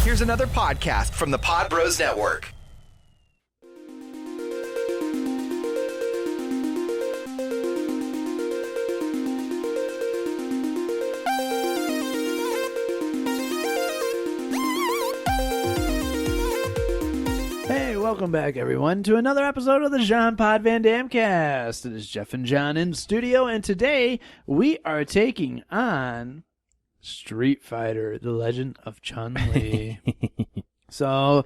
Here's another podcast from the Pod Bros Network. Hey, welcome back, everyone, to another episode of the Jean Pod Van Damme Cast. It is Jeff and John in studio, and today we are taking on Street Fighter: The Legend of Chun-Li. So,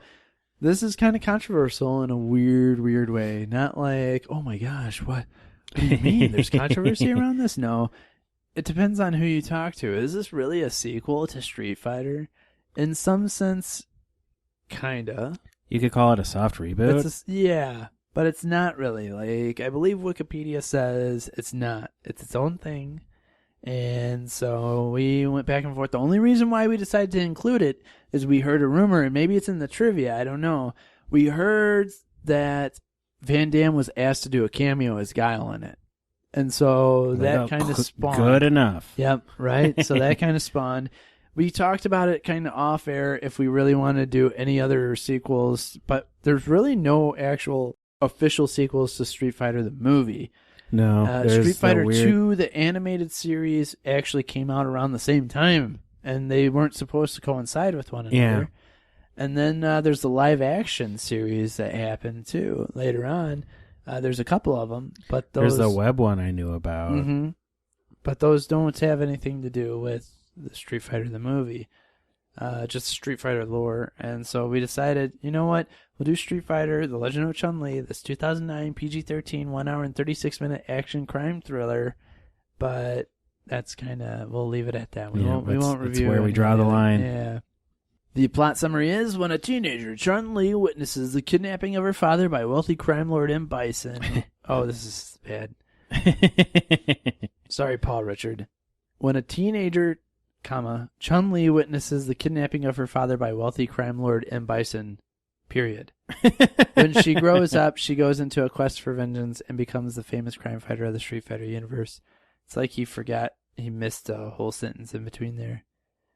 this is kind of controversial in a weird way. Not like, oh my gosh, what do you mean? There's controversy around this? No. It depends on who you talk to. Is this really a sequel to Street Fighter? In some sense, kinda. You could call it a soft reboot. Yeah, but it's not really. Like, I believe Wikipedia says it's not. It's its own thing. And so we went back and forth. The only reason why we decided to include it is we heard a rumor, and maybe it's in the trivia, I don't know. We heard that Van Damme was asked to do a cameo as Guile in it. And so that kind of spawned. Good enough. Yep, right? So that kind of spawned. We talked about it kind of off air if we really want to do any other sequels, but there's really no actual official sequels to Street Fighter the movie. No. Street Fighter 2, the animated series, actually came out around the same time, and they weren't supposed to coincide with one another. Yeah. And then there's the live action series that happened too later on. There's a couple of them, but those... There's the web one I knew about. Mm-hmm. But those don't have anything to do with the Street Fighter the movie, just Street Fighter lore. And so we decided, you know what, we'll do Street Fighter: The Legend of Chun-Li, this 2009 PG-13 1 hour and 36-minute action crime thriller, but that's kind of, we'll leave it at that. We won't review. That's where we draw the line. Yeah. The plot summary is: when a teenager, Chun-Li, witnesses the kidnapping of her father by wealthy crime lord M. Bison. Oh, this is bad. Sorry, Paul Richard. When a teenager, Chun-Li witnesses the kidnapping of her father by wealthy crime lord M. Bison, period. When she grows up, she goes into a quest for vengeance and becomes the famous crime fighter of the Street Fighter universe. It's like he missed a whole sentence in between there.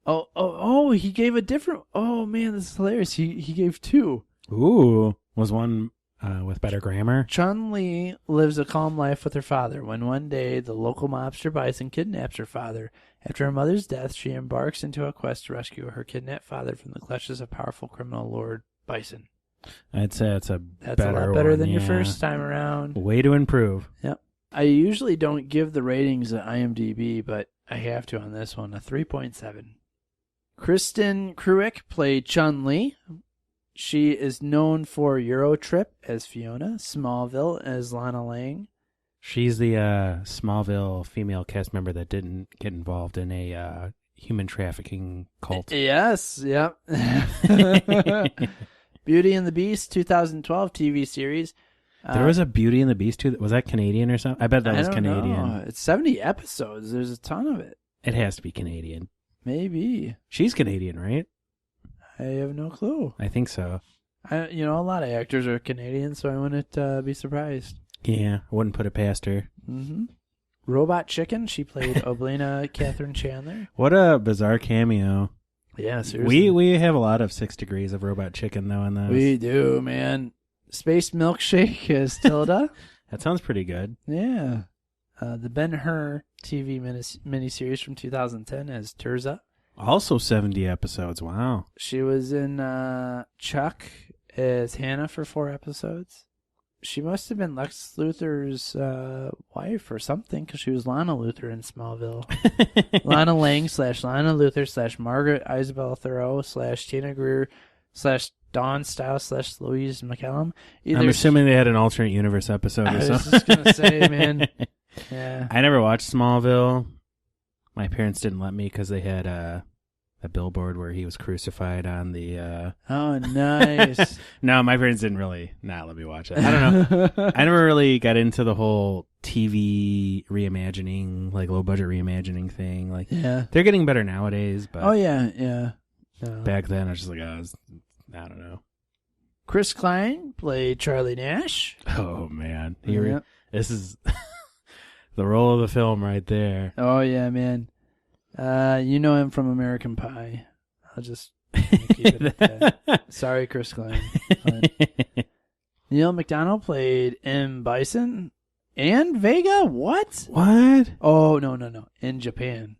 Oh, he gave a different... Oh, man, this is hilarious. He gave two. Ooh. Was one with better grammar? Chun-Li lives a calm life with her father when one day the local mobster Bison kidnaps her father. After her mother's death, she embarks into a quest to rescue her kidnapped father from the clutches of powerful criminal lord Bison. I'd say that's a lot better than your first time around. Way to improve. Yep. I usually don't give the ratings at IMDb, but I have to on this one, a 3.7. Kristen Kruick played Chun-Li. She is known for Eurotrip as Fiona, Smallville as Lana Lang. She's the Smallville female cast member that didn't get involved in a human trafficking cult. Yes, yep. Beauty and the Beast 2012 TV series. There was a Beauty and the Beast too. Was that Canadian or something? I bet that was Canadian. Know. It's 70 episodes. There's a ton of it. It has to be Canadian. Maybe. She's Canadian, right? I have no clue. I think so. A lot of actors are Canadian, so I wouldn't be surprised. Yeah, I wouldn't put it past her. Mm-hmm. Robot Chicken, she played Oblina Catherine Chandler. What a bizarre cameo. Yeah, seriously. We have a lot of 6 degrees of Robot Chicken, though, in those. We do, man. Space Milkshake is Tilda. That sounds pretty good. Yeah. The Ben-Hur TV miniseries from 2010 as Terza. Also 70 episodes. Wow. She was in Chuck as Hannah for 4 episodes. She must have been Lex Luthor's wife or something, because she was Lana Luthor in Smallville. Lana Lang / Lana Luthor / Margaret Isabel Thoreau / Tina Greer / Dawn Stiles / Louise McCallum. I'm assuming they had an alternate universe episode or something. I was just going to say, man. Yeah. I never watched Smallville. My parents didn't let me because they had a billboard where he was crucified on the... Oh, nice. No, my parents didn't really not let me watch it. I don't know. I never really got into the whole TV reimagining, like low-budget reimagining thing. Like, yeah. They're getting better nowadays, but... Oh, yeah. Back then, I was just like, I don't know. Chris Klein played Charlie Nash. Oh, man. This is the role of the film right there. Oh, yeah, man. You know him from American Pie. I'll just Keep it at that. Sorry, Chris Klein. But Neil McDonough played M. Bison and Vega. What? What? Oh, no. In Japan.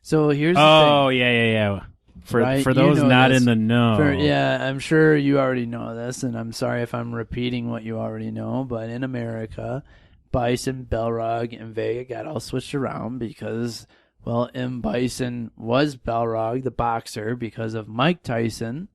So here's the Oh, thing. yeah. For Right? for You those know not this. in the know. Yeah, I'm sure you already know this, and I'm sorry if I'm repeating what you already know, but in America, Bison, Balrog, and Vega got all switched around because, well, M. Bison was Balrog, the boxer, because of Mike Tyson,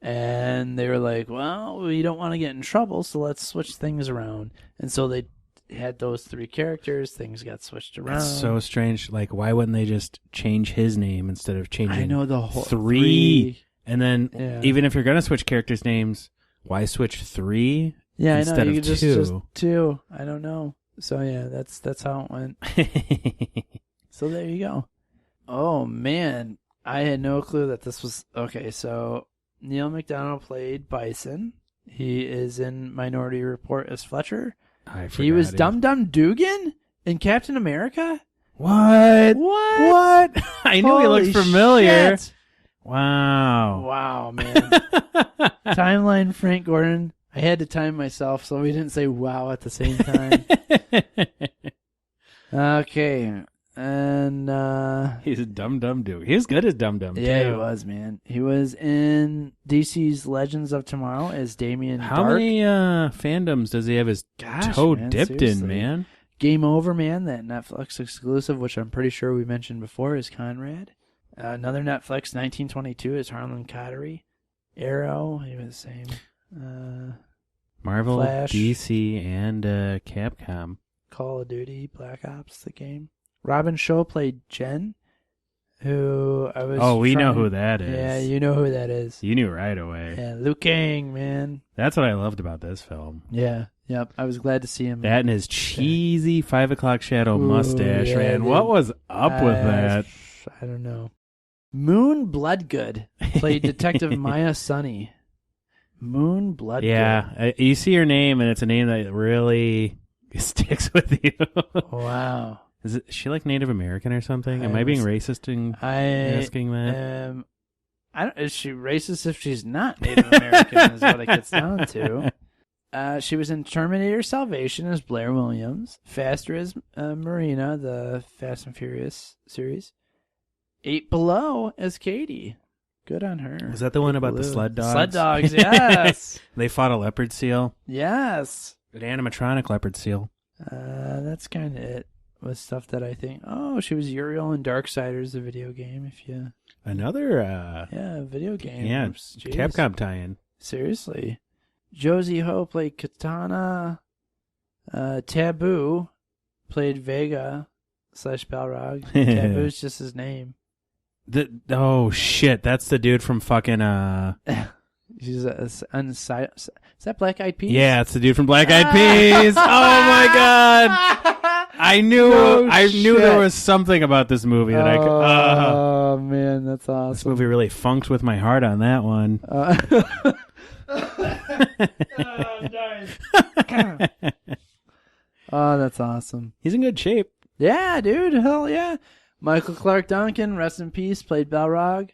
and they were like, well, we don't want to get in trouble, so let's switch things around. And so they had those three characters, things got switched around. That's so strange. Like, why wouldn't they just change his name instead of changing I know the whole three? And then, Yeah. even if you're going to switch characters' names, why switch 3 Yeah, instead I know. of You could 2? just 2. I don't know. So yeah, that's how it went. So there you go. Oh man, I had no clue that this was okay. So Neil McDonough played Bison. He is in Minority Report as Fletcher. He was Dum Dum Dugan in Captain America. What? What? I knew he Holy looked familiar. shit. Wow. Wow, man. Timeline Frank Gordon. I had to time myself so we didn't say wow at the same time. Okay. And He's a Dum Dude. He was good as Dum Dum, yeah, too. he was, man. He was in DC's Legends of Tomorrow as Damian How Dark. many fandoms does he have his toe man, dipped seriously. in, man? Game Over, man, that Netflix exclusive, which I'm pretty sure we mentioned before, is Conrad. Another Netflix 1922 is Harlan Cottery. Arrow, he was the same. Marvel, Flash. DC, and Capcom. Call of Duty, Black Ops, the game. Robin Shaw played Jen, who I was. Oh, we know trying- who that is. Yeah, you know who that is. You knew right away. Yeah, Liu Kang, man. That's what I loved about this film. Yeah, yep. I was glad to see him. That and his cheesy 5 o'clock shadow Ooh, mustache, yeah, man. dude. What was up with that? I don't know. Moon Bloodgood played Detective Maya Sunny. Moon Bloodgood. Yeah, you see her name, and it's a name that really sticks with you. Wow. Is she like Native American or something? Am I being racist in asking that? Is she racist if she's not Native American? Is what it gets down to. She was in Terminator Salvation as Blair Williams, Faster as Marina, the Fast and Furious series, 8 Below as Katie. Good on her. Was that the one about the sled dogs? Sled dogs, yes. They fought a leopard seal. Yes. An animatronic leopard seal. That's kind of it with stuff that I think. Oh, she was Uriel in Darksiders, the video game. If you Another video game. yeah, Oops, jeez. Capcom tie-in. Seriously. Josie Ho played Katana. Taboo played Vega / Balrog. Taboo's just his name. Oh shit, that's the dude from fucking She's is that Black Eyed Peas? yeah, it's the dude from Black Eyed Peas. Oh my god. I knew there was something about this movie that I could Oh man, that's awesome. this movie really funked with my heart on that one. Oh, that's awesome. He's in good shape. Yeah, dude. Hell yeah. Michael Clark Duncan, rest in peace, played Balrog.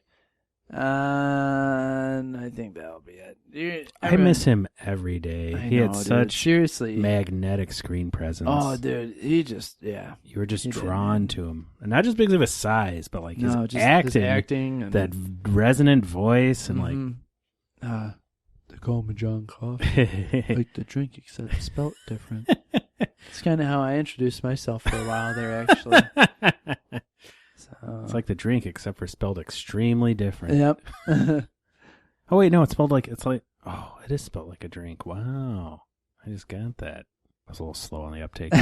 And I think that'll be it. Dude, I miss him every day. He had such seriously magnetic screen presence. Oh, dude, he just you were just he did, drawn man. to him, and not just because of his size, but like his just acting, his acting, and that resonant voice, and they call me John Coffee. Like the drink, except spelt different. It's kind of how I introduced myself for a while there, actually. So, it's like the drink, except for spelled extremely different. Yep. Oh wait, no, it's spelled like oh, it is spelled like a drink. Wow, I just got that. I was a little slow on the uptake.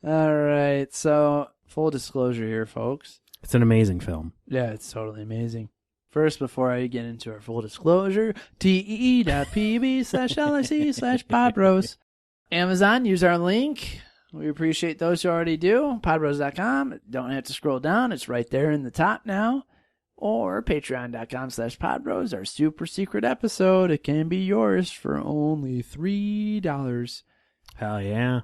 All right, so full disclosure here, folks. It's an amazing film. Yeah, it's totally amazing. First, before I get into our full disclosure, tee.pb/lic/podbros. Amazon, use our link. We appreciate those who already do. Podbros.com. Don't have to scroll down. It's right there in the top now. Or patreon.com/podbros, our super secret episode. It can be yours for only $3. Hell yeah.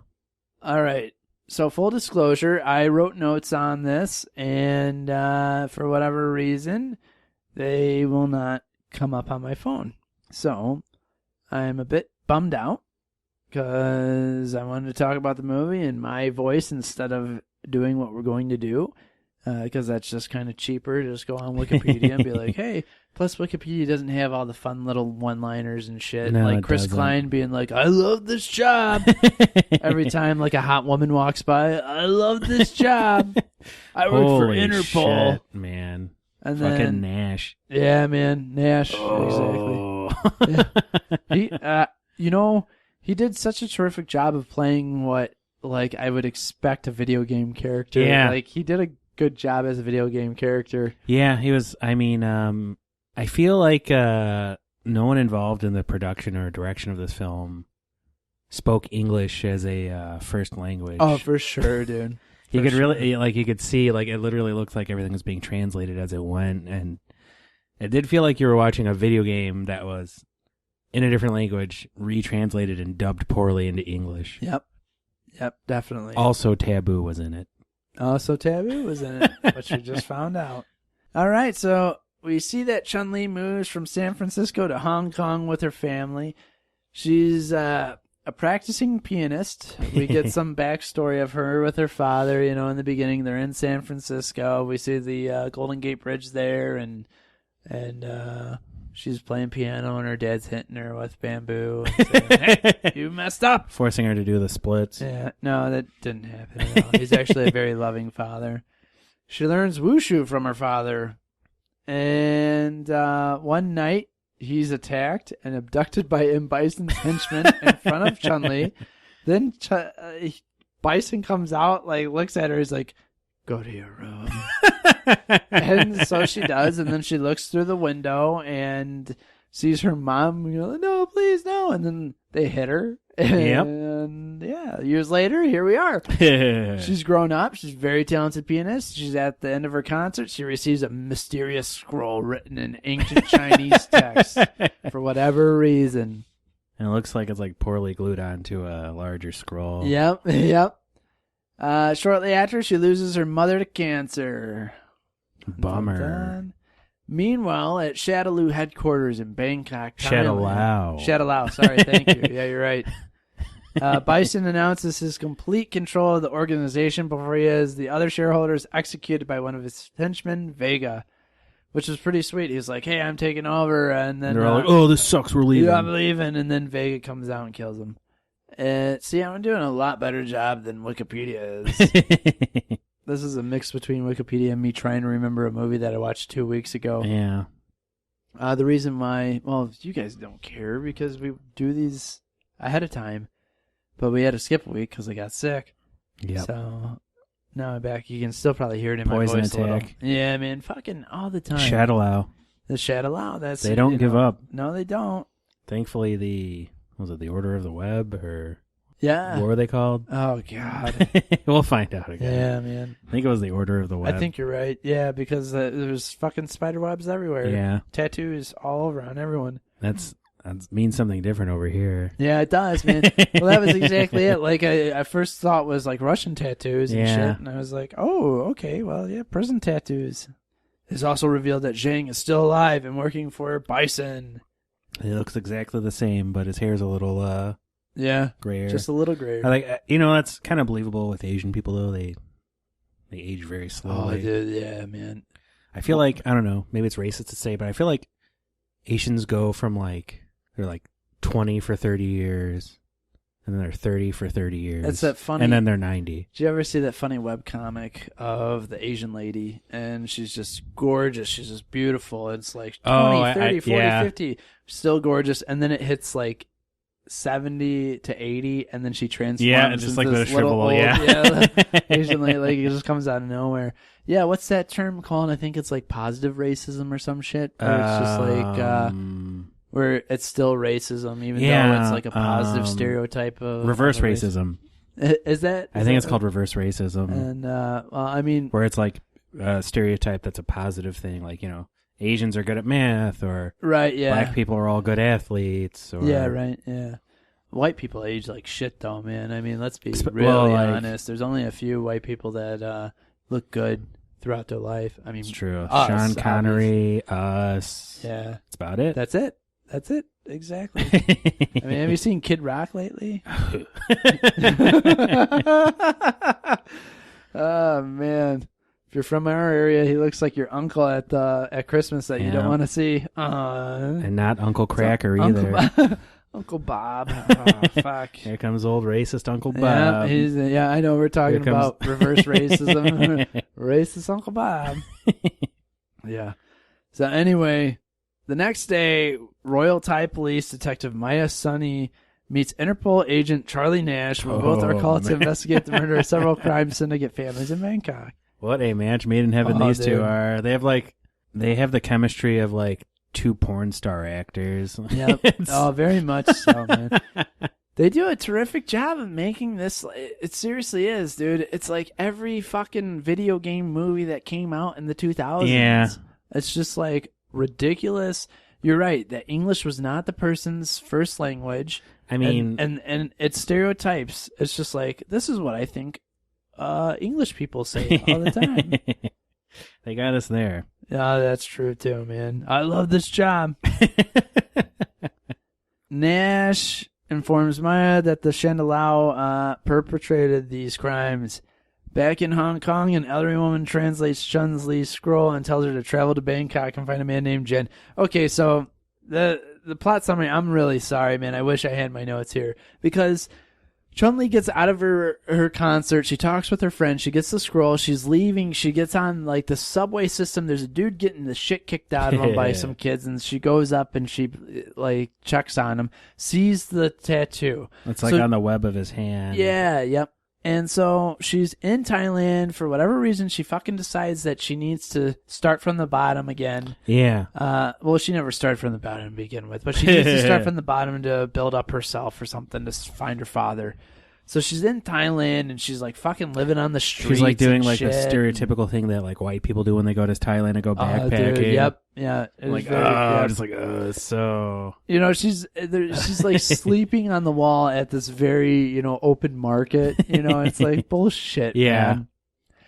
All right. So full disclosure, I wrote notes on this, and for whatever reason, they will not come up on my phone. So I'm a bit bummed out because I wanted to talk about the movie in my voice instead of doing what we're going to do, because that's just kind of cheaper. Just go on Wikipedia and be like, hey, plus Wikipedia doesn't have all the fun little one-liners and shit. No, like it Chris doesn't. Klein being like, I love this job. Every time like a hot woman walks by, I love this job. I work for Holy Interpol. shit, man. And Fucking then, Nash. yeah, man, Nash, Oh. exactly. He did such a terrific job of playing what like I would expect a video game character. Yeah. Like he did a good job as a video game character. Yeah, he was. I mean, I feel like no one involved in the production or direction of this film spoke English as a first language. Oh, for sure, dude. You For could sure. really, like, you could see, like, it literally looked like everything was being translated as it went, and it did feel like you were watching a video game that was in a different language, retranslated and dubbed poorly into English. Yep, definitely. Also, Taboo was in it. Also, Taboo was in it, which we just found out. All right, so we see that Chun-Li moves from San Francisco to Hong Kong with her family. She's a practicing pianist. We get some backstory of her with her father. You know, in the beginning, they're in San Francisco. We see the Golden Gate Bridge there, and she's playing piano, and her dad's hitting her with bamboo and saying, hey, you messed up. Forcing her to do the splits. Yeah, no, that didn't happen at all. He's actually a very loving father. She learns wushu from her father, and one night, he's attacked and abducted by M. Bison's henchmen in front of Chun-Li. Then Bison comes out, like looks at her, he's like, go to your room. And so she does, and then she looks through the window and sees her mom, you know, no, please, no. And then they hit her. And yeah, years later, here we are. She's grown up. She's a very talented pianist. She's at the end of her concert. She receives a mysterious scroll written in ancient Chinese text for whatever reason. And it looks like it's like poorly glued onto a larger scroll. Yep. Shortly after, she loses her mother to cancer. Bummer. Dun-dun. Meanwhile, at Shadaloo headquarters in Bangkok, Thailand. Shadaloo, sorry, thank you. Yeah, you're right. Bison announces his complete control of the organization before he has the other shareholders executed by one of his henchmen, Vega, which is pretty sweet. He's like, hey, I'm taking over. And then they're all like, oh, this sucks, we're leaving. Yeah, I'm leaving. And then Vega comes out and kills him. See, I'm doing a lot better job than Wikipedia is. This is a mix between Wikipedia and me trying to remember a movie that I watched 2 weeks ago. Yeah. The reason why, well, you guys don't care because we do these ahead of time, but we had to skip a week because I got sick. Yep. So now I'm back. You can still probably hear it in Poison my voice a little. attack. Yeah, man, fucking all the time. Shadaloo. The Shadaloo. That's They don't give up. No, they don't. Thankfully, was it the Order of the Web or Yeah. what were they called? Oh God. We'll find out again. Yeah, man. I think it was the Order of the Web. I think you're right. Yeah, because there's fucking spider webs everywhere. Yeah. Tattoos all over on everyone. That means something different over here. Yeah, it does, man. Well, that was exactly it. Like, I first thought was like Russian tattoos and shit, and I was like, oh, okay, well, yeah, prison tattoos. It's also revealed that Zhang is still alive and working for Bison. He looks exactly the same, but his hair's a little Yeah, grayer. just a little grayer. I like, that's kind of believable with Asian people though. They age very Oh, slowly. dude, yeah, man. I feel like, I don't know, maybe it's racist to say, but I feel like Asians go from like, they're like 20 for 30 years, and then they're 30 for 30 years. That's that funny. And then they're 90. Did you ever see that funny webcomic of the Asian lady? And she's just gorgeous. She's just beautiful. It's like 20, 30, 40, 50. Still gorgeous. And then it hits like 70 to 80, and then she transforms. Yeah, it's just like the shrivel old, Asian lady, like it just comes out of nowhere. Yeah, what's that term called? I think it's like positive racism or some shit. Or it's just like where it's still racism, even though it's like a positive stereotype of reverse racism. Is that? I think it's called reverse racism. And well, I mean, where it's like a stereotype that's a positive thing, like Asians are good at math, or right, yeah, black people are all good athletes, or yeah, right, yeah. White people age like shit, though, man. I mean, let's be well, really like- honest. There's only a few white people that look good throughout their life. I mean, It's true. us, Sean Connery, us. yeah, That's about it. that's it. That's it. Exactly. I mean, have you seen Kid Rock lately? Oh man, if you're from our area, he looks like your uncle at Christmas that you don't Yeah. want to see. And not Uncle Cracker Uncle either. Uncle Bob. Oh, fuck. Here comes old racist Uncle Yeah, Bob. I know we're talking Here comes- about reverse racism. Racist Uncle Bob. Yeah. So anyway, the next day, Royal Thai Police Detective Maya Sunny meets Interpol agent Charlie Nash, when both are called to man. investigate the murder of several crime syndicate families in Bangkok. What a match made in heaven Oh, these dude. two are. They have the chemistry of like two porn star actors. Yep. It's- Oh, very much so, man. They do a terrific job of making this. It seriously is, dude. It's like every fucking video game movie that came out in the 2000s. Yeah. It's just like ridiculous. You're right. That English was not the person's first language. I mean, and it's stereotypes. It's just like, this is what I think English people say all the time. they got us there. Yeah, that's true too, man. I love this job. Nash informs Maya that the Shandalao perpetrated these crimes. Back in Hong Kong, an elderly woman translates Chun's Lee scroll and tells her to travel to Bangkok and find a man named Jen. Okay, so the plot summary, I'm really sorry, man. I wish I had my notes here. Because Chun-Li gets out of her concert. She talks with her friend. She gets the scroll. She's leaving. She gets on like the subway system. There's a dude getting the shit kicked out of him by some kids, and she goes up and she like checks on him, sees the tattoo. It's like So- on the web of his hand. Yeah, yep. And so she's in Thailand for whatever reason. She fucking decides that she needs to start from the bottom again. Yeah. Well, she never started from the bottom to begin with, but she needs to start from the bottom to build up herself or something to find her father. So she's in Thailand and she's like fucking living on the streets. She's like doing and like shit. the stereotypical thing that like white people do when they go to Thailand and go Oh, backpacking. dude, yep, yeah. It was Like, very- yeah. just like, so. You know, she's like sleeping on the wall at this very, open market. It's like bullshit. Yeah. man.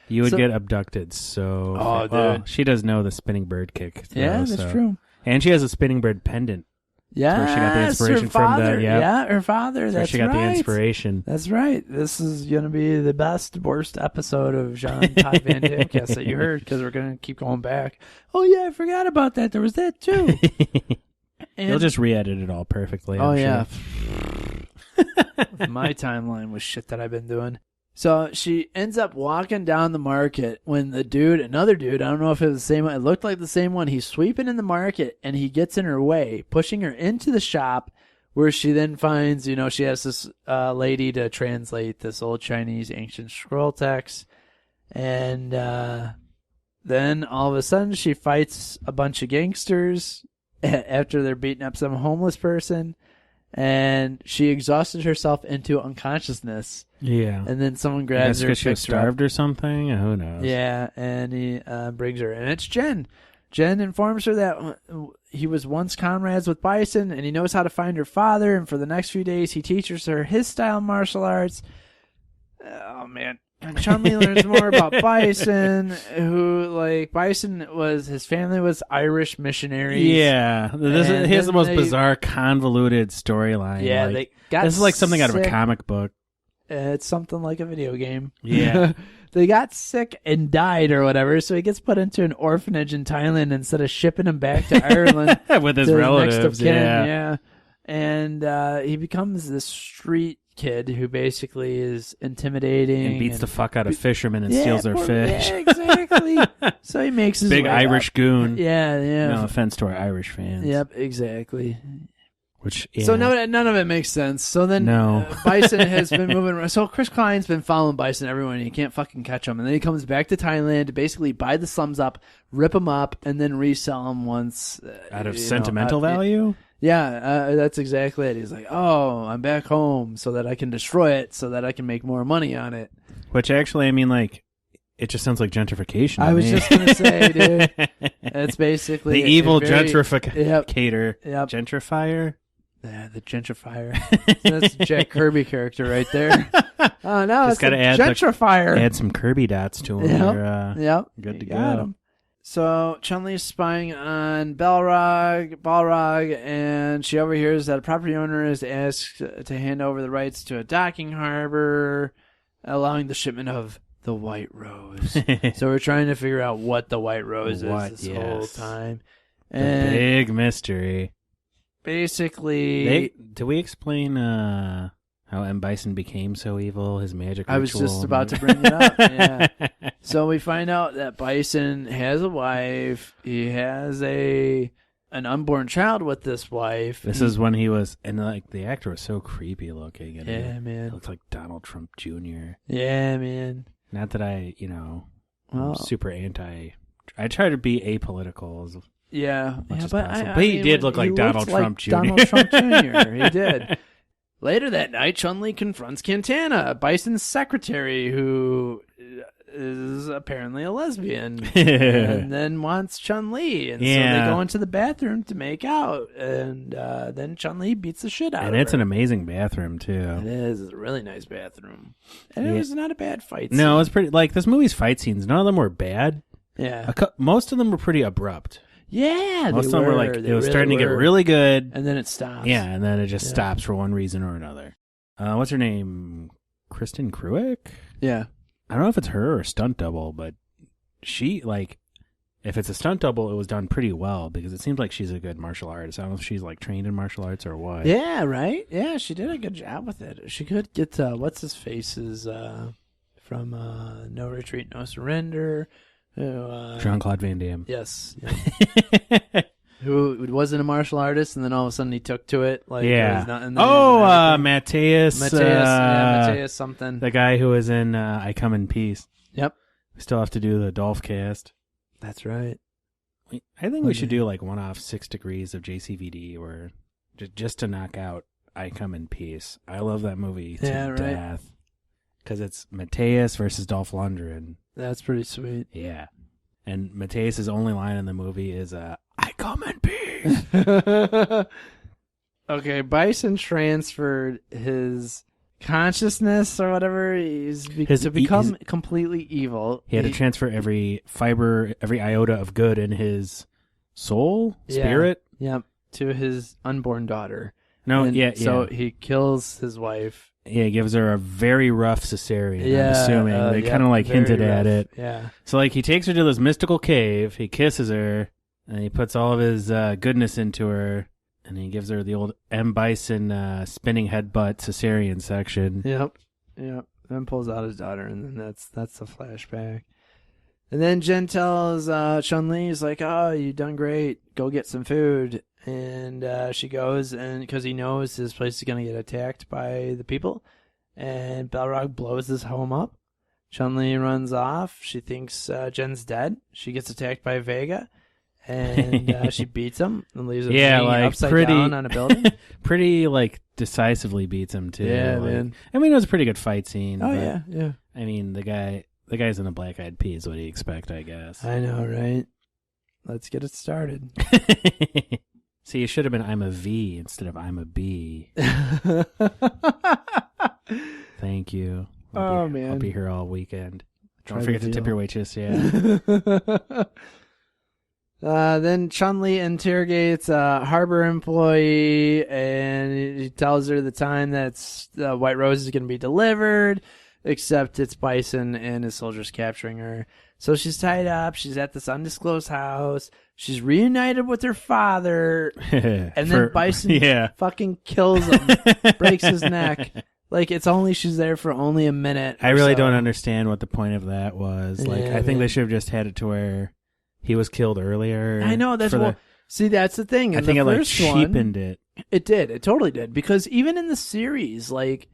You would So- get abducted. So, Oh, well, dude. she does know the spinning bird kick. Though, Yeah, that's so. true. And she has a spinning bird pendant. Yeah, where she got the inspiration her from father. the- yep. Yeah, her father. That's where That's she got right. the inspiration. That's right. This is going to be the best, worst episode of Jean Todd Van Damme cast that you heard, because we're going to keep going back. Oh, yeah, I forgot about that. There was that, too. You'll just re-edit it all perfectly. Oh, I'm yeah. sure. My timeline was shit that I've been doing. So she ends up walking down the market when another dude, I don't know if it was the same one, it looked like the same one, he's sweeping in the market and he gets in her way, pushing her into the shop, where she then finds, she has this lady to translate this old Chinese ancient scroll text. And then all of a sudden she fights a bunch of gangsters after they're beating up some homeless person. And she exhausted herself into unconsciousness. Yeah. And then someone I grabs guess her, because she was picks her up. starved or something. Who knows? Yeah, and he brings her, and it's Jen. Jen informs her that he was once comrades with Bison, and he knows how to find her father. And for the next few days, he teaches her his style of martial arts. Oh man. And Chun-Li learns more about Bison, his family was Irish missionaries. Yeah. He has the then most they- bizarre, convoluted storyline. Yeah, Like, they got this is like something out of a sick. comic book. It's something like a video game. Yeah. They got sick and died or whatever, so he gets put into an orphanage in Thailand instead of shipping him back to Ireland. With his to relatives. next of kin, Yeah. And he becomes this street kid who basically is intimidating. And beats the fuck out of fishermen and Yeah, steals their fish. Yeah, exactly. So he makes his Big way Irish up. goon. Yeah. No offense to our Irish fans. Yep, exactly. Which, yeah. So none of it makes sense. So then No. Bison has been moving around. So Chris Klein's been following Bison everywhere, and he can't fucking catch him. And then he comes back to Thailand to basically buy the slums up, rip them up, and then resell them once. Out of sentimental value? Yeah, that's exactly it. He's like, oh, I'm back home so that I can destroy it so that I can make more money on it. Which actually, I mean, like, it just sounds like gentrification to I was me. just going to say, dude, it's basically the evil a very- gentrificator. Yep. Gentrifier? Yeah, the gentrifier. So that's the Jack Kirby character right there. Oh no, Just it's gotta the add gentrifier. Add some Kirby dots to him. Yep. You're, good to You got go. him. So Chun-Li is spying on Balrog, and she overhears that a property owner is asked to hand over the rights to a docking harbor, allowing the shipment of the White Rose. So we're trying to figure out what the White Rose is this whole time. And the big mystery. Basically, do we explain how M. Bison became so evil? His magic ritual? I was just about to bring it up. Yeah. So we find out that Bison has a wife. He has an unborn child with this wife. This is when he was, and like the actor was so creepy looking. And Yeah, man. It looks like Donald Trump Jr. Yeah, man. Not that I'm Well, super anti. I try to be apolitical as much as but possible. But he did look like Donald Trump Jr. Donald Trump Jr. He did. Later that night, Chun-Li confronts Cantana, Bison's secretary, who is apparently a lesbian, and then wants Chun-Li. And so they go into the bathroom to make out, and then Chun-Li beats the shit out of her. And it's an amazing bathroom, too. It is. It's a really nice bathroom. And it was not a bad fight scene. No, it was pretty, like, this movie's fight scenes, none of them were bad. Yeah. Most of them were pretty abrupt. Yeah, most of them were like, it was really starting to get really good. And then it stops. Yeah, and then it just stops for one reason or another. What's her name? Kristen Kruick? Yeah. I don't know if it's her or a stunt double, but she, like, if it's a stunt double, it was done pretty well because it seems like she's a good martial artist. I don't know if she's, like, trained in martial arts or what. Yeah, right? Yeah, she did a good job with it. She could get, what's-his-face's from No Retreat, No Surrender. Jean-Claude Van Damme. Yes. Who wasn't a martial artist, and then all of a sudden he took to it. Like, yeah. Mateus. Mateus. Mateus something. The guy who was in I Come in Peace. Yep. We still have to do the Dolph cast. That's right. I think we should do like 1-off 6 degrees of JCVD, or just to knock out I Come in Peace. I love that movie to death because it's Mateus versus Dolph Lundgren. That's pretty sweet. Yeah. And Mateus' only line in the movie is, I come in peace. Okay, Bison transferred his consciousness or whatever to become completely evil. He had to transfer every fiber, every iota of good in his soul, spirit. Yep, to his unborn daughter. So he kills his wife. Yeah, he gives her a very rough cesarean, I'm assuming. They kind of like hinted at it. Yeah. So like he takes her to this mystical cave, he kisses her, and he puts all of his goodness into her, and he gives her the old M. Bison spinning headbutt cesarean section. Yep. Then pulls out his daughter, and then that's the flashback. And then Jen tells Chun-Li, he's like, oh, you done great. Go get some food. And she goes, and because he knows his place is going to get attacked by the people. And Balrog blows his home up. Chun-Li runs off. She thinks Jen's dead. She gets attacked by Vega. And she beats him and leaves him hanging upside down on a building. Pretty, like, decisively beats him, too. Yeah, like, man. I mean, it was a pretty good fight scene. Oh, yeah. I mean, the guy's in a black-eyed peas. What do you expect, I guess? I know, right? Let's get it started. See, you should have been I'm a V instead of I'm a B. Thank you. I'll be here all weekend. Don't forget to tip your waitress, Then Chun-Li interrogates a harbor employee, and he tells her the time that the White Rose is going to be delivered, except it's Bison and his soldiers capturing her. So she's tied up. She's at this undisclosed house. She's reunited with her father, and then Bison fucking kills him, breaks his neck. Like, she's there for only a minute. I really don't understand what the point of that was. Like, I think they should have just had it to where he was killed earlier. I know, see, that's the thing. I think it like cheapened it. It did. It totally did. Because even in the series, like,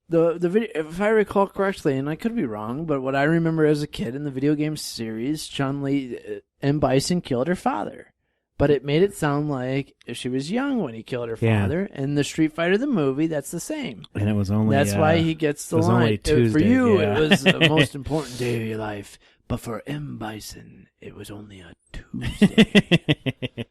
the video, if I recall correctly, and I could be wrong, but what I remember as a kid in the video game series, Chun-Li and Bison killed her father. But it made it sound like she was young when he killed her father. And the Street Fighter, the movie, that's the same. And it was only... That's why he gets the line. Only Tuesday, for you, it was the most important day of your life. But for M. Bison, it was only a Tuesday.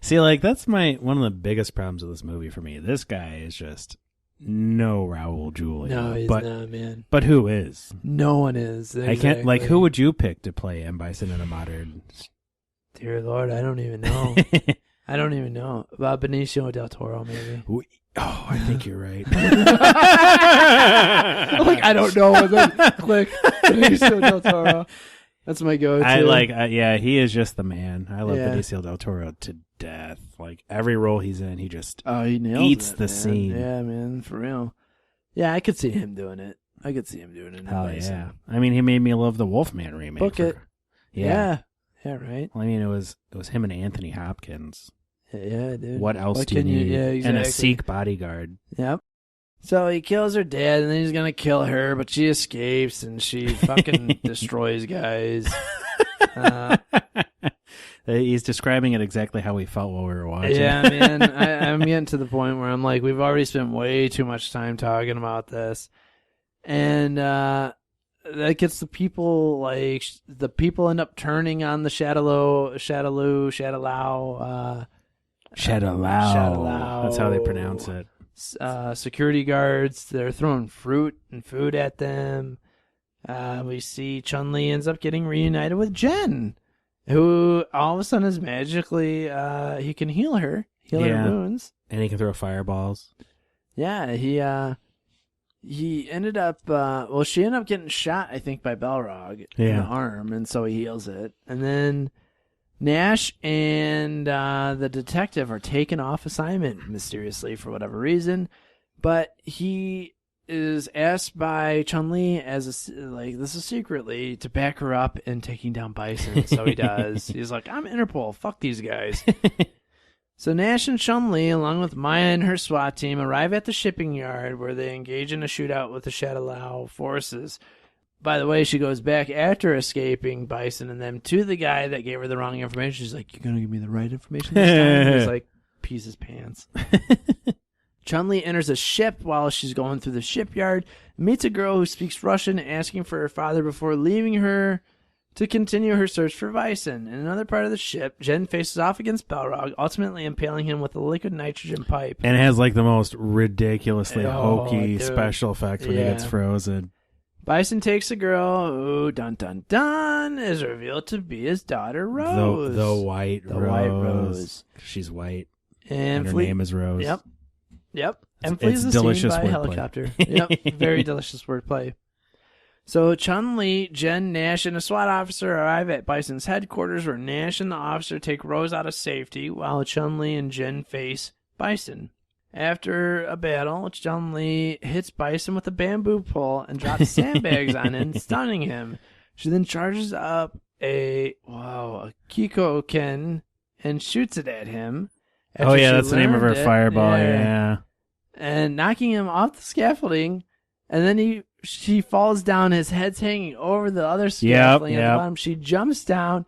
See, like, that's one of the biggest problems with this movie for me. This guy is just no Raul Julia. No, he's not, man. But who is? No one is. Exactly. I can't, like, who would you pick to play M. Bison in a modern? Dear Lord, I don't even know. I don't even know. Benicio del Toro, maybe. Oh, I think you're right. Like, I don't know. And then click. Benicio del Toro. That's my go-to. Yeah, he is just the man. I love Yeah. Benicio del Toro to death. Like, every role he's in, he just he nails eats it, the man. scene. Yeah, man, for real. Yeah, I could see him doing it. I could see him doing it. Hell yeah. I mean, he made me love the Wolfman remake. Book it. Yeah. Yeah, right. Well, I mean, it was him and Anthony Hopkins. Yeah, dude. What else What do you can need? Yeah, exactly. And a Sikh bodyguard. Yep. So he kills her dad, and then he's gonna kill her, but she escapes, and she fucking destroys guys. He's describing it exactly how we felt while we were watching. Yeah, man. I'm getting to the point where I'm like, we've already spent way too much time talking about this, and that gets the people like the people end up turning on the Shadaloo. That's how they pronounce it. Security guards. They're throwing fruit and food at them. We see Chun-Li ends up getting reunited with Jen, who all of a sudden is magically he can heal her wounds, and he can throw fireballs. Yeah, he ended up she ended up getting shot, I think, by Balrog in the arm, and so he heals it. And then Nash and the detective are taken off assignment mysteriously for whatever reason, but he is asked by Chun-Li this is secretly to back her up in taking down Bison. So he does. He's like, I'm Interpol. Fuck these guys. So Nash and Chun-Li, along with Maya and her SWAT team, arrive at the shipping yard where they engage in a shootout with the Shadaloo forces. By the way, she goes back after escaping Bison and them to the guy that gave her the wrong information. She's like, you're going to give me the right information this time? He's like, pees his pants. Chun-Li enters a ship while she's going through the shipyard, meets a girl who speaks Russian, asking for her father before leaving her to continue her search for Bison. In another part of the ship, Jen faces off against Balrog, ultimately impaling him with a liquid nitrogen pipe. And it has like the most ridiculously hokey special effect when he gets frozen. Bison takes a girl who, dun dun dun, is revealed to be his daughter Rose. The White Rose. She's white. And her name is Rose. Yep. And flees the scene by helicopter. Yep. Very delicious wordplay. So Chun-Li, Jen, Nash, and a SWAT officer arrive at Bison's headquarters where Nash and the officer take Rose out of safety while Chun-Li and Jen face Bison. After a battle, Chun-Li hits Bison with a bamboo pole and drops sandbags on him, stunning him. She then charges up a Kikoken and shoots it at him. That's the name of her fireball, yeah. And knocking him off the scaffolding, and then she falls down, his head's hanging over the other scaffolding at the bottom. She jumps down,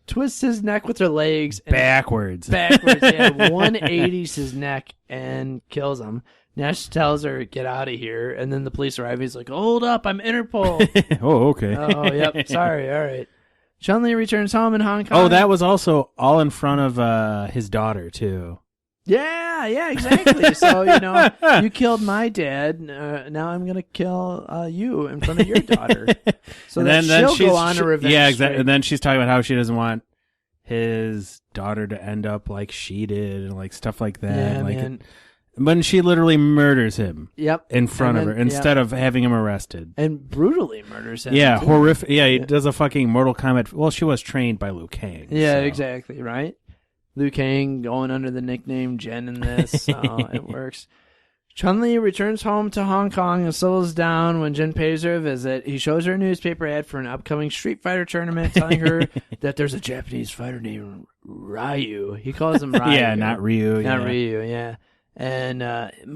twists his neck with her legs. And backwards, 180s his neck and kills him. Nash tells her, get out of here, and then the police arrive. He's like, hold up, I'm Interpol. Oh, okay. Oh, yep, sorry, all right. Chun-Li returns home in Hong Kong. Oh, that was also all in front of his daughter, too. Yeah, exactly. So, you killed my dad. Now I'm going to kill you in front of your daughter. So then she'll go on a revenge. Yeah, exactly. And then she's talking about how she doesn't want his daughter to end up like she did and like stuff like that. Yeah, like man. When she literally murders him. Yep. In front of her instead of having him arrested. And brutally murders him. Yeah, horrific. Yeah, he does a fucking Mortal Kombat. Well, she was trained by Liu Kang. Yeah, so. Exactly, right? Liu Kang going under the nickname Jen in this, so it works. Chun-Li returns home to Hong Kong and settles down when Jen pays her a visit. He shows her a newspaper ad for an upcoming Street Fighter tournament, telling her that there's a Japanese fighter named Ryu. He calls him Ryu. Yeah, not Ryu. Not Ryu, yeah. And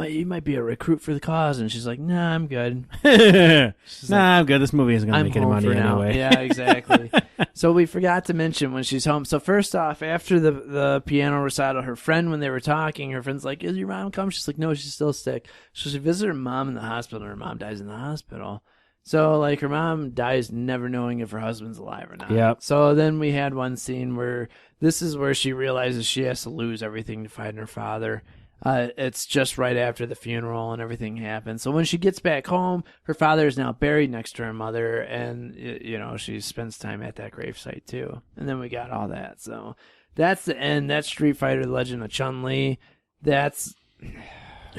you might be a recruit for the cause. And she's like, nah, I'm good. I'm good. This movie isn't going to make any money anyway. Yeah, exactly. So we forgot to mention when she's home. So first off, after the piano recital, her friend, when they were talking, her friend's like, is your mom come? She's like, no, she's still sick. So she visits her mom in the hospital, and her mom dies in the hospital. So, like, her mom dies never knowing if her husband's alive or not. Yep. So then we had one scene where this is where she realizes she has to lose everything to find her father. It's just right after the funeral and everything happens. So when she gets back home, her father is now buried next to her mother, and, you know, she spends time at that gravesite, too. And then we got all that. So that's the end. That's Street Fighter: The Legend of Chun-Li. That's...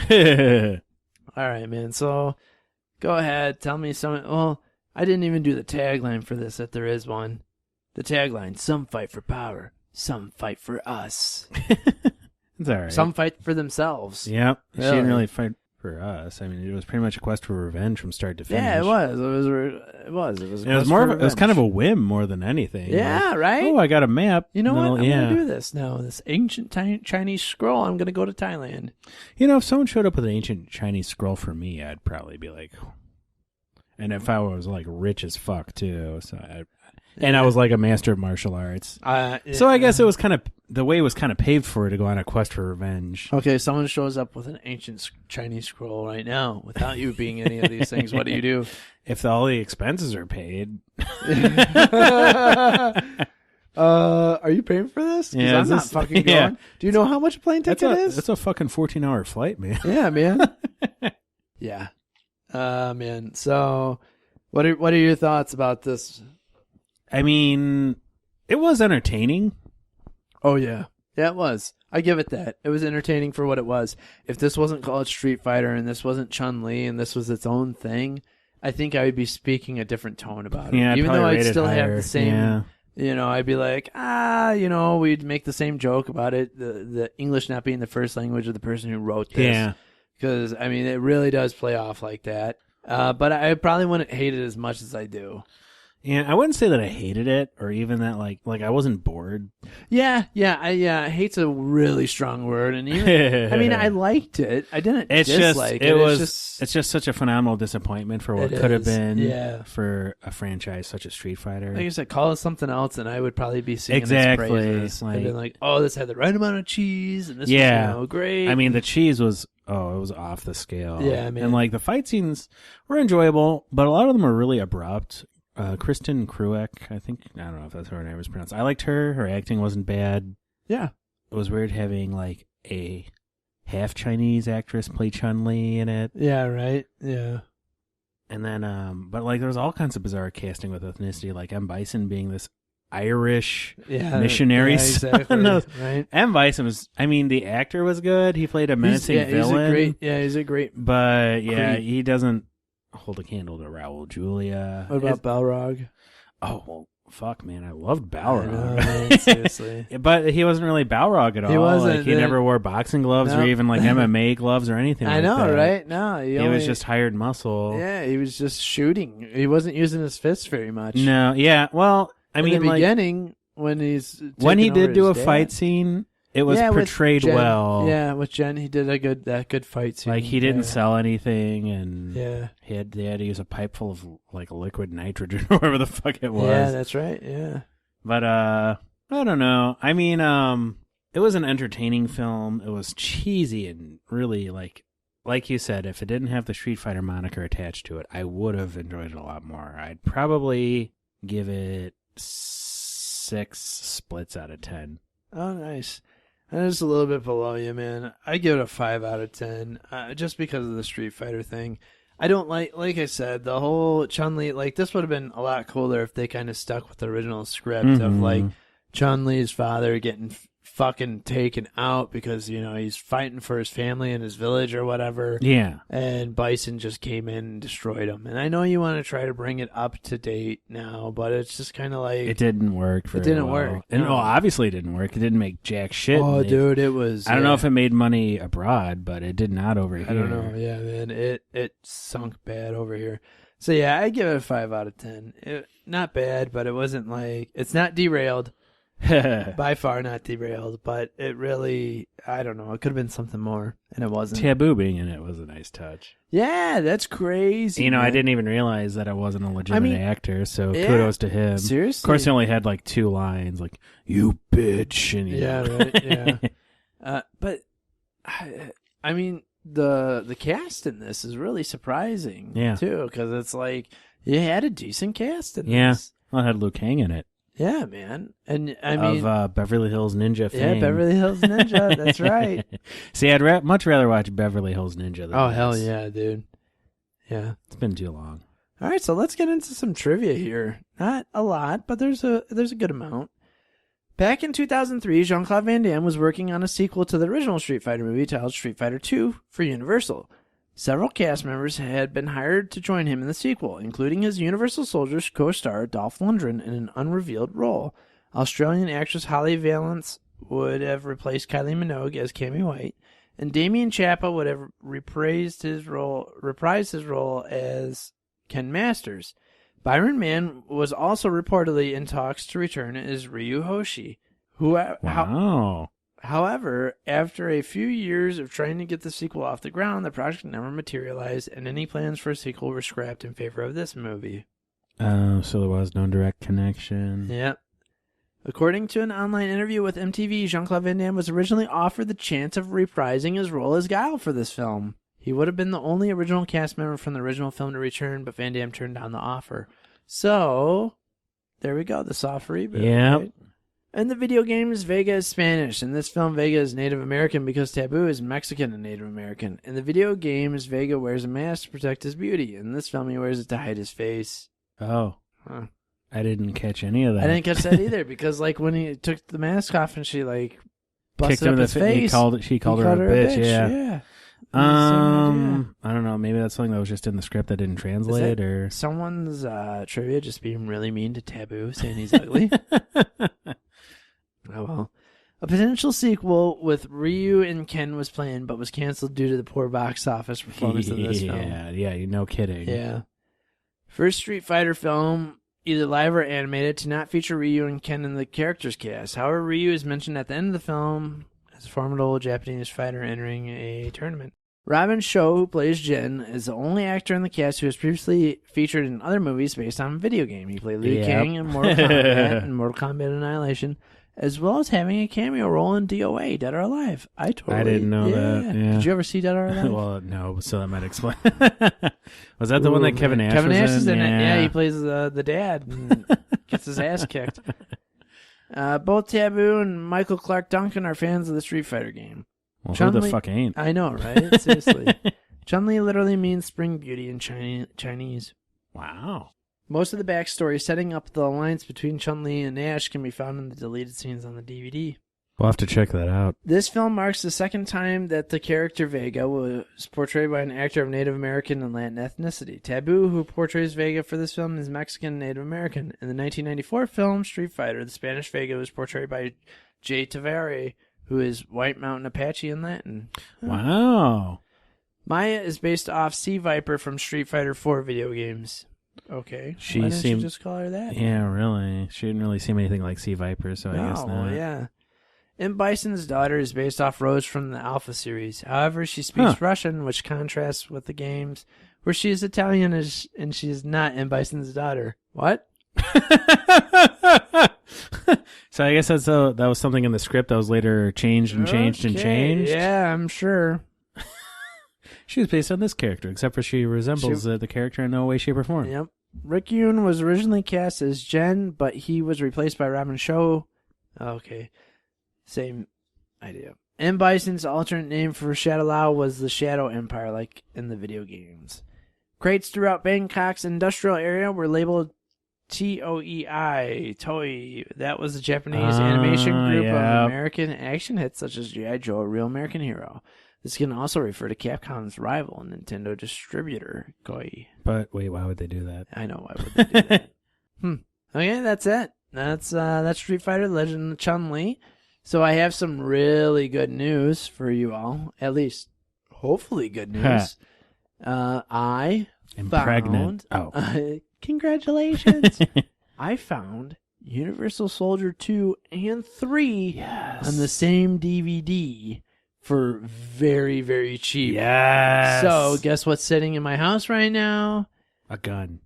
All right, man. So... Go ahead, tell me something. Well, I didn't even do the tagline for this, if there is one. The tagline, some fight for power, some fight for us. It's all right. Some fight for themselves. Yep. Really? She didn't really fight for us. I mean, it was pretty much a quest for revenge from start to finish. Yeah, it was. It was. It was. It was kind of a whim more than anything. Yeah, like, right? Oh, I got a map. You know what? I'm going to do this now. This ancient Chinese scroll, I'm going to go to Thailand. You know, if someone showed up with an ancient Chinese scroll for me, I'd probably be like... And if I was, like, rich as fuck, too. And I was, like, a master of martial arts. So I guess it was kind of... The way was kind of paved for her to go on a quest for revenge. Okay, someone shows up with an ancient Chinese scroll right now without you being any of these things. What do you do? If all the expenses are paid... Are you paying for this? 'Cause Yeah, I'm not fucking going. yeah. Do you know how much a plane ticket is? That's a fucking 14-hour flight, man. Yeah, man. Yeah. Man. So, what are your thoughts about this? I mean, it was entertaining. Oh, yeah. Yeah, it was. I give it that. It was entertaining for what it was. If this wasn't called Street Fighter and this wasn't Chun-Li and this was its own thing, I think I would be speaking a different tone about it. Yeah, even though I'd still higher. have the same... Yeah. You know, I'd be like, we'd make the same joke about it, the English not being the first language of the person who wrote this. Yeah. Because, I mean, it really does play off like that. But I probably wouldn't hate it as much as I do. Yeah, I wouldn't say that I hated it or even that, like I wasn't bored. Yeah, hate's a really strong word. And even, I mean, I liked it. I didn't dislike it. It's just such a phenomenal disappointment for what could have been for a franchise such as Street Fighter. Like I said, call it something else, and I would probably be singing exactly. its praises. I'd be like, oh, this had the right amount of cheese, and this was great. I mean, the cheese was, it was off the scale. Yeah, man. And, like, the fight scenes were enjoyable, but a lot of them were really abrupt. Kristen Kruek, I don't know if that's how her name is pronounced. I liked her. Her acting wasn't bad. Yeah. It was weird having, like, a half Chinese actress play Chun-Li in it. Yeah, right. Yeah. And then, but, like, there was all kinds of bizarre casting with ethnicity, like M. Bison being this Irish missionary son. Exactly. Right. M. Bison was, I mean, the actor was good. He played a menacing villain. He's a great. But, yeah, he doesn't hold a candle to Raul Julia. What about Balrog? Oh, well, fuck, man. I loved Balrog. I know, man, seriously. But he wasn't really Balrog at all. He wasn't. Like, he never wore boxing gloves or even, like, MMA gloves or anything like that. I know, right? No. He was just hired muscle. Yeah, he was just shooting. He wasn't using his fists very much. No, yeah. Well, I mean, in the beginning, when he did do a fight scene, it was portrayed well. Yeah, with Jen, he did that good fight scene. Like, he didn't sell anything, and he had to use a pipe full of, like, liquid nitrogen or whatever the fuck it was. Yeah, that's right. Yeah. But I don't know. I mean, it was an entertaining film. It was cheesy and really, like you said, if it didn't have the Street Fighter moniker attached to it, I would have enjoyed it a lot more. I'd probably give it 6 splits out of 10. Oh, nice. And it's a little bit below you, man. I give it a 5 out of 10, just because of the Street Fighter thing. I don't like I said, the whole Chun-Li, like, this would have been a lot cooler if they kind of stuck with the original script of, like, Chun-Li's father getting fucking taken out because, you know, he's fighting for his family in his village or whatever. Yeah. And Bison just came in and destroyed him. And I know you want to try to bring it up to date now, but it's just kind of like... It didn't work very well. It didn't work. And, obviously it didn't work. It didn't make jack shit. Oh, dude, it was... I don't know if it made money abroad, but it did not over here. I don't know. Yeah, man. It sunk bad over here. So, yeah, I give it a 5 out of 10. Not bad, but it wasn't like... It's not derailed. By far not derailed, but it really, I don't know, it could have been something more, and it wasn't. Taboo being in it was a nice touch. Yeah, that's crazy. You know, man. I didn't even realize that I wasn't a legitimate actor, so kudos to him. Seriously? Of course, he only had like 2 lines, like, you bitch. And, right, yeah. But, I mean, the cast in this is really surprising, too, because it's like, You had a decent cast in Yeah. this. Well, it had Liu Kang in it. Yeah, man. And I mean, of Beverly Hills Ninja fame. yeah, Beverly Hills Ninja. That's right. See, I'd much rather watch Beverly Hills Ninja than Oh, this. hell yeah, dude. Yeah. It's been too long. All right, so let's get into some trivia here. Not a lot, but there's a good amount. Back in 2003, Jean-Claude Van Damme was working on a sequel to the original Street Fighter movie titled Street Fighter II for Universal. Several cast members had been hired to join him in the sequel, including his Universal Soldiers co-star Dolph Lundgren in an unrevealed role. Australian actress Holly Valance would have replaced Kylie Minogue as Cammy White, and Damien Chapa would have reprised his role as Ken Masters. Byron Mann was also reportedly in talks to return as Ryu Hoshi, who, Wow. however, after a few years of trying to get the sequel off the ground, the project never materialized, and any plans for a sequel were scrapped in favor of this movie. So there was no direct connection. Yep. According to an online interview with MTV, Jean-Claude Van Damme was originally offered the chance of reprising his role as Guile for this film. He would have been the only original cast member from the original film to return, but Van Damme turned down the offer. So, there we go, the soft reboot. Yep. Right? In the video games, Vega is Spanish. In this film, Vega is Native American because Taboo is Mexican and Native American. In the video games, Vega wears a mask to protect his beauty. In this film, he wears it to hide his face. Oh. Huh. I didn't catch any of that. I didn't catch that either because, like, when he took the mask off and she, like, Kicked busted him up in his the face, She called her a bitch. Yeah. Yeah. I don't know. Maybe that's something that was just in the script that didn't translate, or Someone's trivia just being really mean to Taboo, saying he's ugly. Oh, well. A potential sequel with Ryu and Ken was planned, but was canceled due to the poor box office performance of this film. Yeah, no kidding. Yeah. First Street Fighter film, either live or animated, to not feature Ryu and Ken in the characters cast. However, Ryu is mentioned at the end of the film as a formidable Japanese fighter entering a tournament. Robin Sho, who plays Jin, is the only actor in the cast who has previously featured in other movies based on a video game. He played Liu Kang in Mortal Kombat and Mortal Kombat Annihilation, as well as having a cameo role in DOA, Dead or Alive. I didn't know that. Yeah. Did you ever see Dead or Alive? Well, no, so that might explain. Was that the one that Kevin Nash Kevin was Nash in? is in it. Yeah, he plays the dad and gets his ass kicked. Both Taboo and Michael Clark Duncan are fans of the Street Fighter game. Well, who the fuck ain't? I know, right? Seriously. Chun-Li literally means spring beauty in Chinese. Wow. Most of the backstory setting up the alliance between Chun-Li and Nash can be found in the deleted scenes on the DVD. We'll have to check that out. This film marks the second time that the character Vega was portrayed by an actor of Native American and Latin ethnicity. Taboo, who portrays Vega for this film, is Mexican and Native American. In the 1994 film Street Fighter, the Spanish Vega was portrayed by Jay Tavare, who is White Mountain Apache in Latin. Wow. Maya is based off Sea Viper from Street Fighter 4 video games. Okay. Why didn't you just call her that? Yeah, really. She didn't really seem anything like Sea Viper, so I guess not. Yeah. M. Bison's daughter is based off Rose from the Alpha series. However, she speaks Russian, which contrasts with the games, where she is Italian and she is not M. Bison's daughter. What? So I guess that was something in the script that was later changed and changed and changed. Yeah, I'm sure. She was based on this character, except for she resembles the character in no way, shape, or form. Yep. Rick Yoon was originally cast as Jen, but he was replaced by Robin Sho. Okay. Same idea. M. Bison's alternate name for Shadow Lao was the Shadow Empire, like in the video games. Crates throughout Bangkok's industrial area were labeled TOEI, Toei. That was the Japanese animation group of American action hits such as G.I. Joe, Real American Hero. This can also refer to Capcom's rival Nintendo distributor, Koei. But wait, why would they do that? I know, why would they do that? Okay, that's it. That's Street Fighter Legend of Chun-Li. So I have some really good news for you all. At least, hopefully good news. I I'm found... pregnant. Oh. Congratulations. I found Universal Soldier 2 and 3 on the same DVD for very, very cheap. Yes. So guess what's sitting in my house right now? A gun.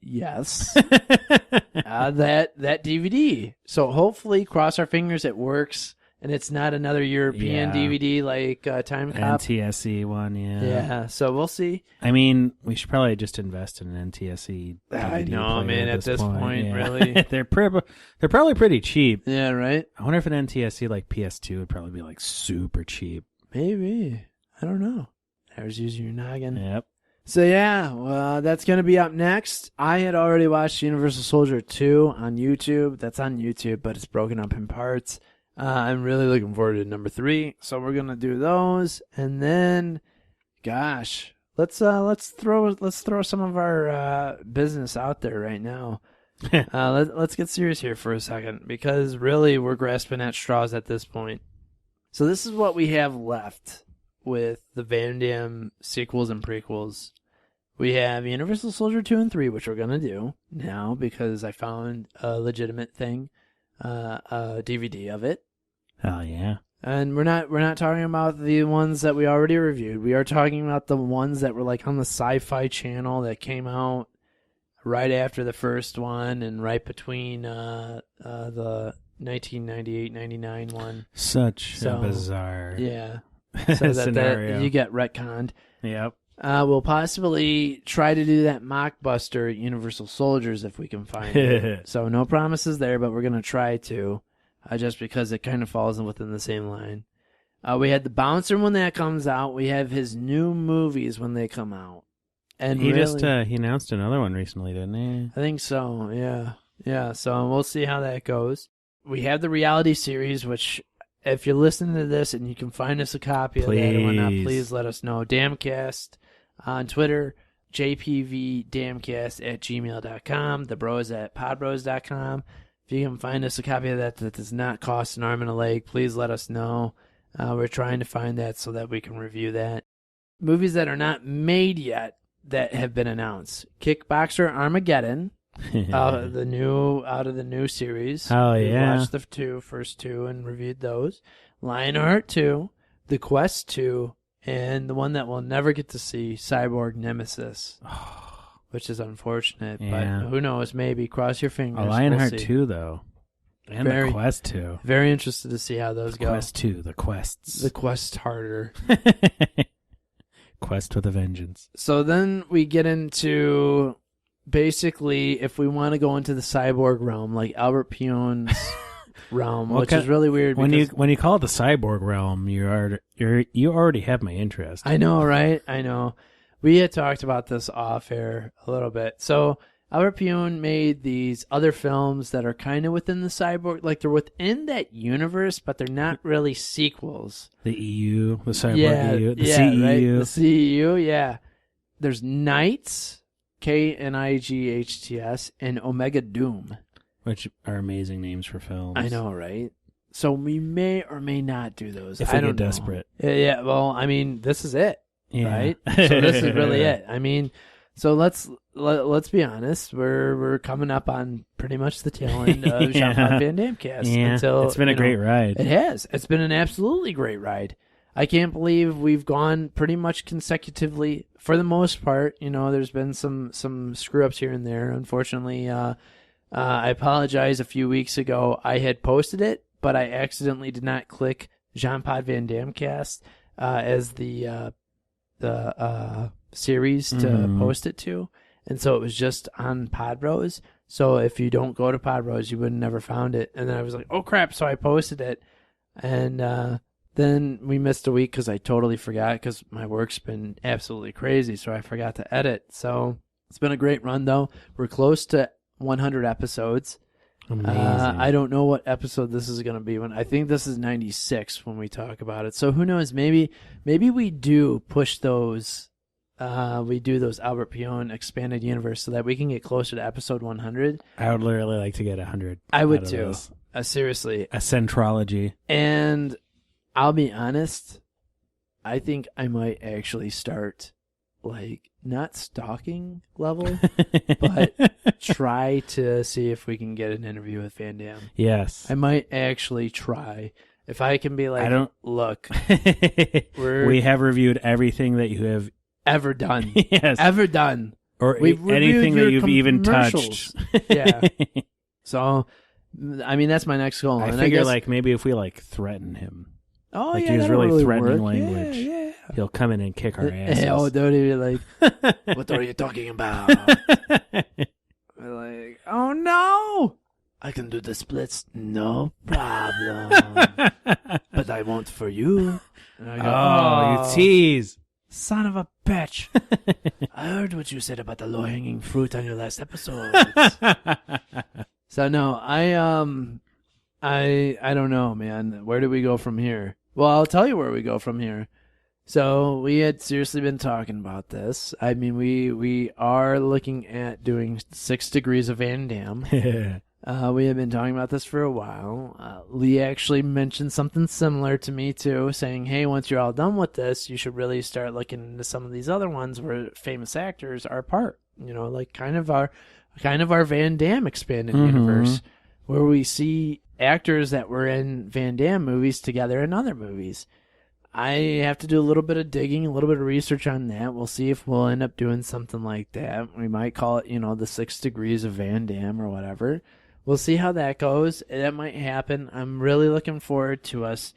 Yes. that DVD. So hopefully, cross our fingers, it works and it's not another European DVD like Time Cop. NTSC one, yeah. Yeah, so we'll see. I mean, we should probably just invest in an NTSC DVD I know, player man, at this point, yeah. really. they're probably pretty cheap. Yeah, right? I wonder if an NTSC like PS2 would probably be like super cheap. Maybe. I don't know. I was using your noggin. Yep. So yeah, well, that's going to be up next. I had already watched Universal Soldier 2 on YouTube. That's on YouTube, but it's broken up in parts. I'm really looking forward to number 3. So we're going to do those. And then, gosh, let's throw some of our business out there right now. Let's get serious here for a second, because really we're grasping at straws at this point. So this is what we have left with the Van Damme sequels and prequels. We have Universal Soldier 2 and 3, which we're going to do now because I found a legitimate thing, a DVD of it. Oh, yeah. And we're not talking about the ones that we already reviewed. We are talking about the ones that were like on the Sci-Fi Channel that came out right after the first one and right between the 1998-99 one. Such a bizarre so scenario. You get retconned. Yep. We'll possibly try to do that mockbuster at Universal Soldiers if we can find it. So no promises there, but we're going to try to, just because it kind of falls within the same line. We had the Bouncer when that comes out. We have his new movies when they come out. And he really, he announced another one recently, didn't he? I think so, yeah. Yeah, so we'll see how that goes. We have the reality series, which if you're listening to this and you can find us a copy of that and whatnot, please let us know. Dammecast on Twitter, jpvdammecast@gmail.com, thebros@podbros.com. If you can find us a copy of that does not cost an arm and a leg, please let us know. We're trying to find that so that we can review that. Movies that are not made yet that have been announced. Kickboxer Armageddon. Out of the new series. Oh, We yeah. watched the first two and reviewed those. Lionheart 2, The Quest 2, and the one that we'll never get to see, Cyborg Nemesis, which is unfortunate. Yeah. But who knows? Maybe. Cross your fingers. A Lionheart We'll see. 2, though. And the Quest 2. Very interested to see how those go. Quest 2, the Quests. The Quest harder. Quest with a vengeance. So then we get into... Basically, if we want to go into the cyborg realm, like Albert Pujo's realm, which is really weird. When you call it the cyborg realm, you already have my interest. I know, right? I know. We had talked about this off air a little bit. So Albert Pujol made these other films that are kind of within the cyborg, like they're within that universe, but they're not really sequels. The EU, the cyborg EU, the CEU, right? The CEU, yeah. There's Knights. KNIGHTS, and Omega Doom. Which are amazing names for films. I know, right? So we may or may not do those. If we get desperate. Yeah, well, I mean, this is it, yeah. right? So this is really it. I mean, so let's be honest. We're coming up on pretty much the tail end of Jean-Claude Van Damme cast. Yeah, until, it's been a great ride. It has. It's been an absolutely great ride. I can't believe we've gone pretty much consecutively for the most part. You know, there's been some screw-ups here and there. Unfortunately, I apologize. A few weeks ago, I had posted it, but I accidentally did not click Jean-Claude Van Damme cast as the series to post it to. And so it was just on Podbros. So if you don't go to Podbros, you would have never found it. And then I was like, oh, crap. So I posted it. And then we missed a week because I totally forgot because my work's been absolutely crazy. So I forgot to edit. So it's been a great run, though. We're close to 100 episodes. Amazing. I don't know what episode this is going to be. I think this is 96 when we talk about it. So who knows? Maybe we do push those. We do those Albert Pujol Expanded Universe so that we can get closer to episode 100. I would literally like to get 100. I would too. Seriously. A centrology. And I'll be honest, I think I might actually start, like, not stalking level, but try to see if we can get an interview with Van Damme. Yes. I might actually try. If I can be like, look, we have reviewed everything that you have ever done. Yes. Ever done. Or We've anything that you've even touched. Yeah. So I mean, that's my next goal. I And figure guess, like maybe if we like threaten him, oh like yeah, use that'll really threatening work. language, Yeah. he'll come in and kick our asses. Oh, don't even like, what are you talking about? We're like, oh no, I can do the splits, no problem. But I won't for you. And I go, you tease. son of a bitch. I heard what you said about the low-hanging fruit on your last episode. So no, I don't know, man. Where do we go from here? Well, I'll tell you where we go from here. So we had seriously been talking about this. I mean, we are looking at doing 6 Degrees of Van Damme. We have been talking about this for a while. Lee actually mentioned something similar to me too, saying, hey, once you're all done with this, you should really start looking into some of these other ones where famous actors are part. You know, like kind of our Van Damme Expanded Universe, where we see actors that were in Van Damme movies together in other movies. I have to do a little bit of digging, a little bit of research on that. We'll see if we'll end up doing something like that. We might call it, the 6 Degrees of Van Damme or whatever. We'll see how that goes. That might happen. I'm really looking forward to us.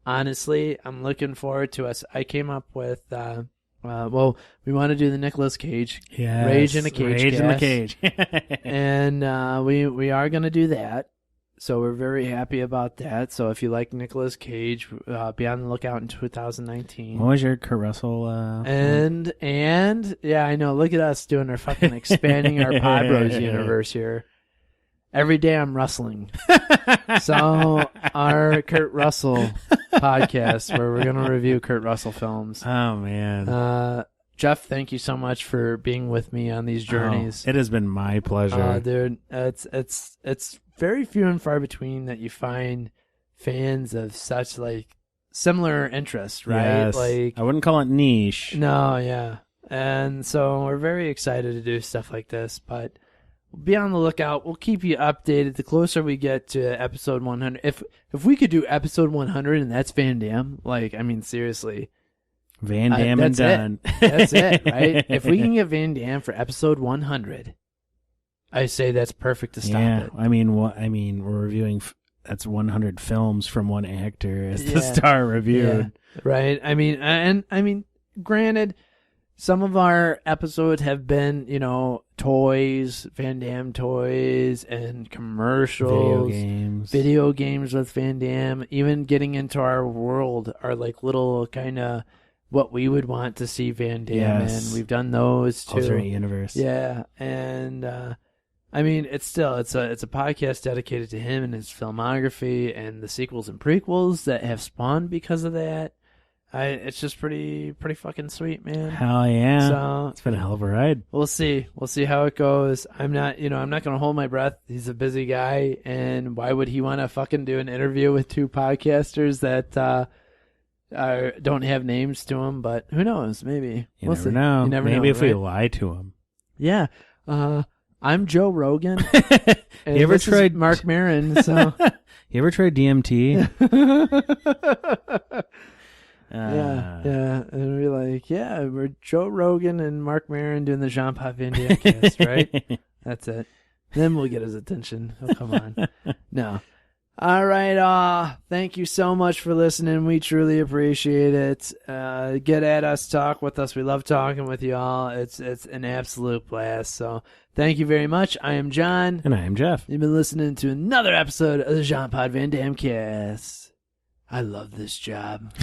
Honestly, I'm looking forward to us. I came up with, we want to do the Nicolas Cage. Yes, Rage in a Cage. Rage in the cast. Cage. And we are going to do that. So we're very happy about that. So if you like Nicolas Cage, be on the lookout in 2019. What was your Kurt Russell? And yeah, I know. Look at us doing our fucking expanding our Pod Bros universe here. Every day I'm rustling. So our Kurt Russell podcast, where we're gonna review Kurt Russell films. Oh man, Jeff, thank you so much for being with me on these journeys. It has been my pleasure, dude. It's very few and far between that you find fans of such like similar interests, right? Yes. Like I wouldn't call it niche. No, yeah. And so we're very excited to do stuff like this, but be on the lookout. We'll keep you updated the closer we get to episode 100. If we could do episode 100 and that's Van Damme, like, I mean, seriously. Van Damme and done. That's it, right? If we can get Van Damme for episode 100, I say that's perfect to stop it. I mean, we're reviewing. That's 100 films from one actor as the star reviewed. Yeah, right? I mean, granted, some of our episodes have been, toys, Van Damme toys, and commercials. Video games with Van Damme. Even getting into our world are like little kind of what we would want to see Van Damme in. We've done those too. Alternate universe. Yeah, and I mean, it's a podcast dedicated to him and his filmography and the sequels and prequels that have spawned because of that. It's just pretty fucking sweet, man. Hell yeah! So it's been a hell of a ride. We'll see how it goes. I'm not gonna hold my breath. He's a busy guy, and why would he want to fucking do an interview with 2 podcasters that don't have names to them? But who knows? Maybe You never know. You never Maybe know, if we right? lie to him. Yeah. I'm Joe Rogan. And you ever this is tried Mark Maron? So you ever tried DMT? Yeah, and we're like, we're Joe Rogan and Mark Maron doing the Jean-Paul Van Damme cast, right? That's it. Then we'll get his attention. He'll come on. No. All right. Thank you so much for listening. We truly appreciate it. Get at us, talk with us. We love talking with you all. It's an absolute blast. So thank you very much. I am John. And I am Jeff. You've been listening to another episode of the Jean-Paul Van Damme cast. I love this job.